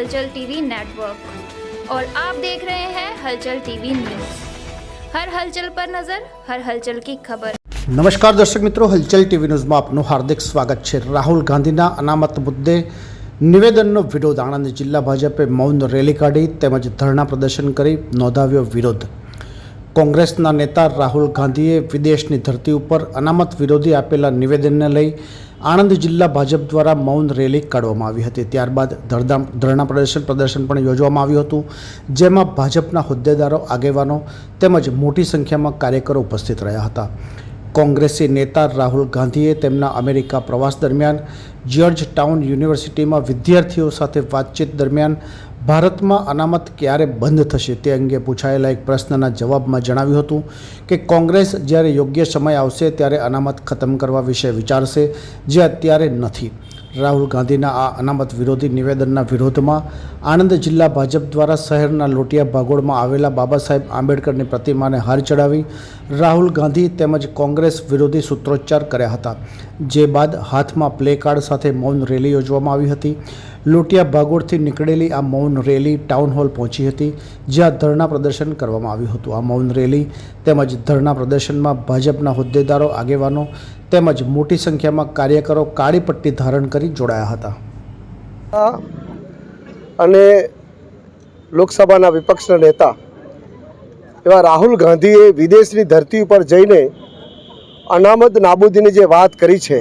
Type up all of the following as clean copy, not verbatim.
हलचल TV network और आप देख रहे हैं हलचल टीवी न्यूज़। हर हलचल पर नजर, हर हलचल की खबर। नमस्कार दर्शक मित्रों, हलचल टीवी न्यूज़ में आपનું હાર્દિક સ્વાગત છે। રાહુલ ગાંધીના અનામત મુદ્દે નિવેદનનો વિરોધ। આણંદ જિલ્લા ભાજપે મૌન રેલી કાઢી તેમજ ધરણા પ્રદર્શન કરી નોંધાવ્યો વિરોધ। કોંગ્રેસના નેતા રાહુલ ગાંધીએ વિદેશની ધરતી ઉપર અનામત વિરોધી આપેલા નિવેદનને લઈ આણંદ જિલ્લા ભાજપ દ્વારા મૌન રેલી કાઢવામાં આવી હતી। ત્યારબાદ ધરણા પ્રદર્શન પણ યોજવામાં આવ્યું હતું, જેમાં ભાજપના હોદ્દેદારો, આગેવાનો તેમજ મોટી સંખ્યામાં કાર્યકરો ઉપસ્થિત રહ્યા હતા। કોંગ્રેસી નેતા રાહુલ ગાંધીએ તેમના અમેરિકા પ્રવાસ દરમિયાન જ્યોર્જ ટાઉન યુનિવર્સિટીમાં વિદ્યાર્થીઓ સાથે વાતચીત દરમિયાન ભારતમાં અનામત ક્યારે બંધ થશે તે અંગે પૂછાયેલા એક પ્રશ્નના જવાબમાં જણાવ્યું હતું કે કોંગ્રેસ જ્યારે યોગ્ય સમય આવશે ત્યારે અનામત ખતમ કરવા વિશે વિચારશે, જે અત્યારે નથી। રાહુલ ગાંધીના આ અનામત વિરોધી નિવેદનના વિરોધમાં આણંદ જિલ્લા ભાજપ દ્વારા શહેરના લોટિયા ભાગોળમાં આવેલા બાબા સાહેબ આંબેડકરની પ્રતિમાને હાર ચડાવી રાહુલ ગાંધી તેમજ કોંગ્રેસ વિરોધી સૂત્રોચ્ચાર કર્યા હતા। જે બાદ હાથમાં પ્લે કાર્ડ સાથે મૌન રેલી યોજવામાં આવી હતી। લોટિયા ભાગોળથી નીકળેલી આ મૌન રેલી ટાઉન હોલ પહોંચી હતી, જ્યાં ધરણા પ્રદર્શન કરવામાં આવ્યું હતું। આ મૌન રેલી તેમજ ધરણા પ્રદર્શનમાં ભાજપના હોદ્દેદારો, આગેવાનો તેમજ મોટી સંખ્યામાં કાર્યકરો કાળી પટ્ટી ધારણ કરી જોડાયા હતા। અને લોકસભાના વિપક્ષના નેતા એવા રાહુલ ગાંધીએ વિદેશની ધરતી ઉપર જઈને અનામત નાબૂદીની જે વાત કરી છે,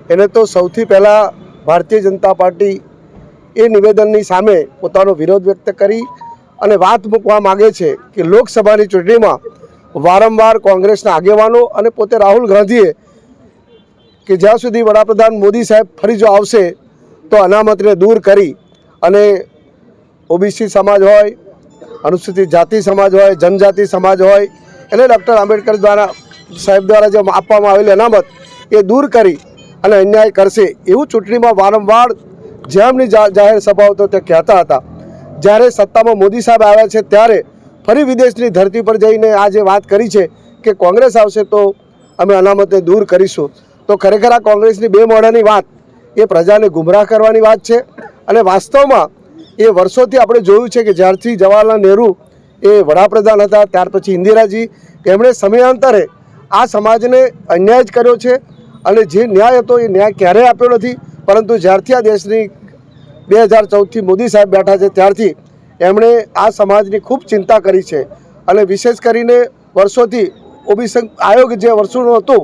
એને તો સૌથી પહેલાં ભારતીય જનતા પાર્ટી એ નિવેદનની સામે પોતાનો વિરોધ વ્યક્ત કરી અને વાત મૂકવા માગે છે કે લોકસભાની ચૂંટણીમાં વારંવાર કોંગ્રેસના આગેવાનો અને પોતે રાહુલ ગાંધીએ કે જ્યાં સુધી વડાપ્રધાન મોદી સાહેબ ફરી જો આવશે તો અનામતને દૂર કરી અને ઓબીસી સમાજ હોય, અનુસૂચિત જાતિ સમાજ હોય, જનજાતિ સમાજ હોય, એને ડૉક્ટર આંબેડકર સાહેબ દ્વારા જે આપવામાં આવેલી અનામત એ દૂર કરી અને અન્યાય કરશે એવું ચૂંટણીમાં વારંવાર જેમની જાહેર સભાઓ તો તે કહેતા હતા। જ્યારે સત્તામાં મોદી સાહેબ આવ્યા છે ત્યારે ફરી વિદેશની ધરતી પર જઈને આ જે વાત કરી છે કે કોંગ્રેસ આવશે તો અમે અનામતને દૂર કરીશું, તો ખરેખર આ કોંગ્રેસની બે મોઢાની વાત એ પ્રજાને ગુમરાહ કરવાની વાત છે। અને વાસ્તવમાં એ વર્ષોથી આપણે જોયું છે કે જ્યારથી જવાહરલાલ નહેરુ એ વડાપ્રધાન હતા ત્યાર પછી ઇન્દિરાજી, એમણે સમયાંતરે આ સમાજને અન્યાય જ કર્યો છે અને જે ન્યાય હતો એ ન્યાય ક્યારેય આપ્યો નથી। પરંતુ જ્યારથી આ દેશની 2014થી મોદી સાહેબ બેઠા છે ત્યારથી એમણે આ સમાજની ખૂબ ચિંતા કરી છે અને વિશેષ કરીને વર્ષોથી ઓબીસી આયોગ જે વર્ષોનો હતો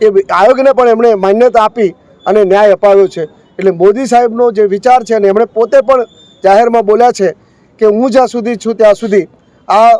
એ આયોગને પણ એમણે માન્યતા આપી અને ન્યાય અપાવ્યો છે। એટલે મોદી સાહેબનો જે વિચાર છે અને એમણે પોતે પણ જાહેરમાં બોલ્યા છે કે હું જ્યાં સુધી છું ત્યાં સુધી આ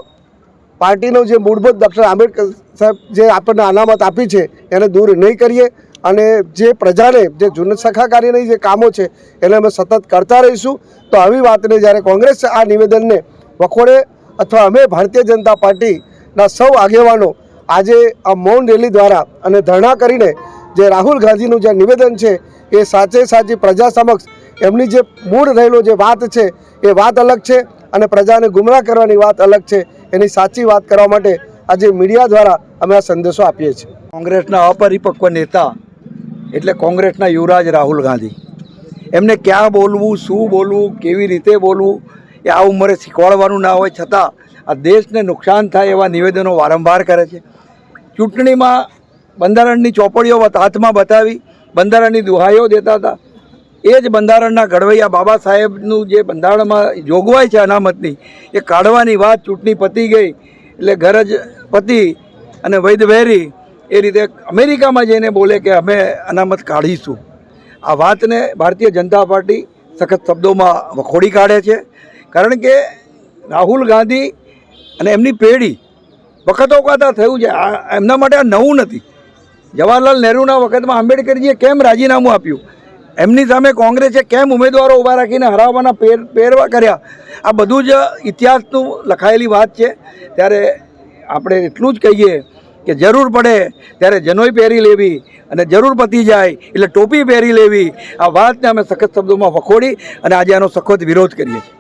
પાર્ટીનો જે મૂળભૂત ડૉક્ટર આંબેડકર સાહેબ જે આપણને અનામત આપી છે એને દૂર નહીં કરીએ અને જે પ્રજાને જે જૂન સખાકારીના જે કામો છે એને અમે સતત કરતા રહીશું। તો આવી વાતને જ્યારે કોંગ્રેસ આ નિવેદનને વખોડે અથવા અમે ભારતીય જનતા પાર્ટીના સૌ આગેવાનો આજે આ મૌન રેલી દ્વારા અને ધરણા કરીને જે રાહુલ ગાંધીનું જે નિવેદન છે એ સાચી પ્રજા સમક્ષ એમની જે મૂળ રહેલો જે વાત છે એ વાત અલગ છે અને પ્રજાને ગુમરાહ કરવાની વાત અલગ છે। એની સાચી વાત કરવા માટે આજે મીડિયા દ્વારા અમે આ સંદેશો આપીએ છીએ। કોંગ્રેસના અપરિપક્વ નેતા એટલે કોંગ્રેસના યુવરાજ રાહુલ ગાંધી, એમને ક્યાં બોલવું, શું બોલવું, કેવી રીતે બોલવું એ આ ઉંમરે શીખવાડવાનું ના હોય છતાં આ દેશને નુકસાન થાય એવા નિવેદનો વારંવાર કરે છે। ચૂંટણીમાં બંધારણની ચોપડીઓ હાથમાં બતાવી બંધારણની દુહાઈઓ દેતા હતા। એ જ બંધારણના ઘડવૈયા બાબા સાહેબનું જે બંધારણમાં જોગવાઈ છે અનામતની એ કાઢવાની વાત ચૂંટણી પતી ગઈ એટલે ગરજ પતી અને વૈધ વહેરી એ રીતે અમેરિકામાં જઈને બોલે કે અમે અનામત કાઢીશું। આ વાતને ભારતીય જનતા પાર્ટી સખત શબ્દોમાં વખોડી કાઢે છે, કારણ કે રાહુલ ગાંધી અને એમની પેઢી વખતો થયું છે। એમના માટે આ નવું નથી। જવાહરલાલ નહેરુના વખતમાં આંબેડકરજીએ કેમ રાજીનામું આપ્યું, એમની સામે કોંગ્રેસે કેમ ઉમેદવારો ઊભા રાખીને હરાવવાના પેરવા કર્યા, આ બધું જ ઇતિહાસનું લખાયેલી વાત છે। ત્યારે આપણે એટલું જ કહીએ કે જરૂર પડે ત્યારે જનોઈ પહેરી લેવી અને જરૂર પતી જાય એટલે ટોપી પહેરી લેવી। આ વાતને અમે સખત શબ્દોમાં વખોડી અને આજે આનો સખત વિરોધ કરીએ છીએ।